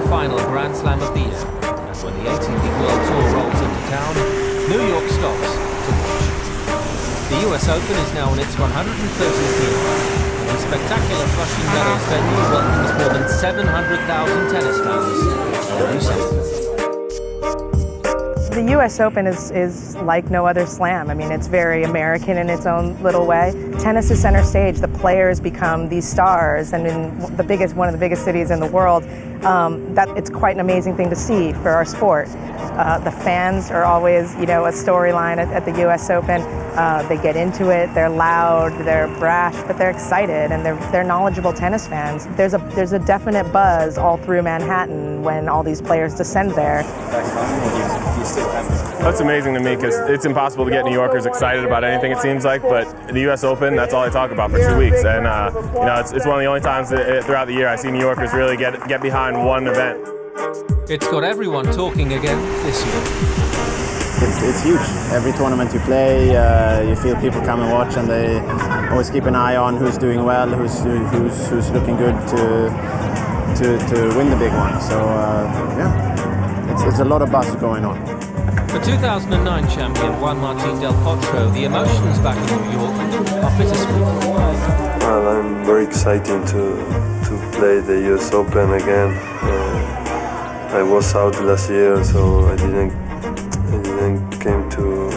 final Grand Slam of the year. And when the ATP World Tour rolls into town, New York stops to watch. The US Open is now in its 130th year, and the spectacular Flushing Meadows venue welcomes more than 700,000 tennis fans every season. The US Open is like no other slam. I mean, it's very American in its own little way. Tennis is center stage. The players become these stars, and in one of the biggest cities in the world, it's quite an amazing thing to see for our sport. The fans are always, a storyline at the US Open. They get into it, they're loud, they're brash, but they're excited, and they're knowledgeable tennis fans. There's a definite buzz all through Manhattan when all these players descend there. That's amazing to me because it's impossible to get New Yorkers excited about anything, it seems like, but the US Open, that's all I talk about for 2 weeks. And it's one of the only times throughout the year I see New Yorkers really get behind one event. It's got everyone talking again this year. It's huge. Every tournament you play, you feel people come and watch, and they always keep an eye on who's doing well, who's looking good to win the big one. So it's a lot of buzz going on. For 2009 champion Juan del Potro, the emotions back in New York are bittersweet. Well, I'm very excited to play the US Open again. I was out last year, so I didn't came to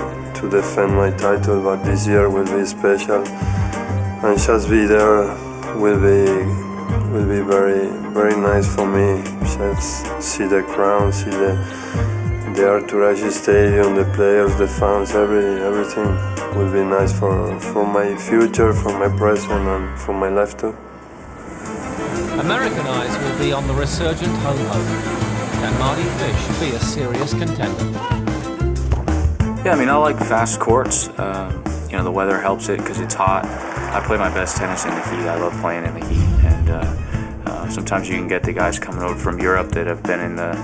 defend my title, but this year will be special, and just be there will be very nice for me. Just see the crowd, see the Arthur Ashe Stadium, the players, the fans, everything will be nice for my future, for my present, and for my life too. American eyes will be on the resurgent home. Can Marty Fish be a serious contender? Yeah, I mean, I like fast courts. The weather helps it because it's hot. I play my best tennis in the heat. I love playing in the heat, and sometimes you can get the guys coming over from Europe that have been in the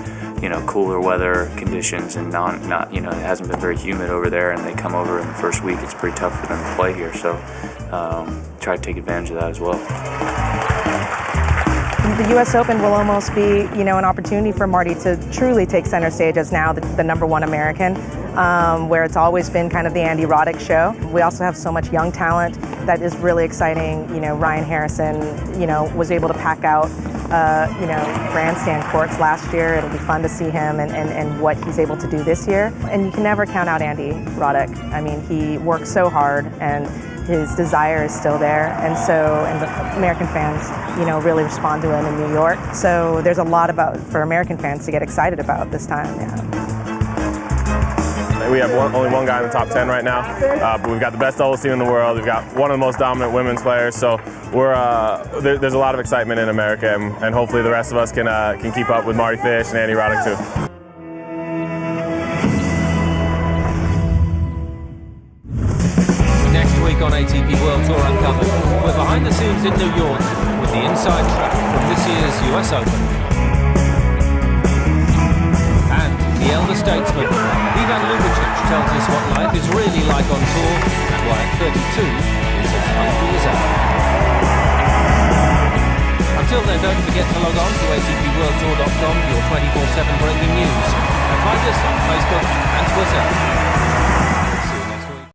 cooler weather conditions and not it hasn't been very humid over there, and they come over in the first week. It's pretty tough for them to play here, so try to take advantage of that as well. The US Open will almost be, an opportunity for Marty to truly take center stage as now the #1 American, where it's always been kind of the Andy Roddick show. We also have so much young talent that is really exciting. Ryan Harrison, was able to pack out, grandstand courts last year. It'll be fun to see him and what he's able to do this year. And you can never count out Andy Roddick. I mean, he works so hard, and his desire is still there, and the American fans, really respond to him in New York. So there's a lot for American fans to get excited about this time. Yeah. We have only one guy in the top 10 right now, but we've got the best doubles team in the world. We've got one of the most dominant women's players, so there's a lot of excitement in America, and hopefully the rest of us can keep up with Marty Fish and Andy Roddick too. On ATP World Tour Uncovered, we're behind the scenes in New York with the inside track from this year's US Open. And the elder statesman, LJUBICIC, tells us what life is really like on tour and why at 32 he's as hungry as ever. Until then, don't forget to log on to atpworldtour.com for your 24/7 breaking news, and find us on Facebook and Twitter.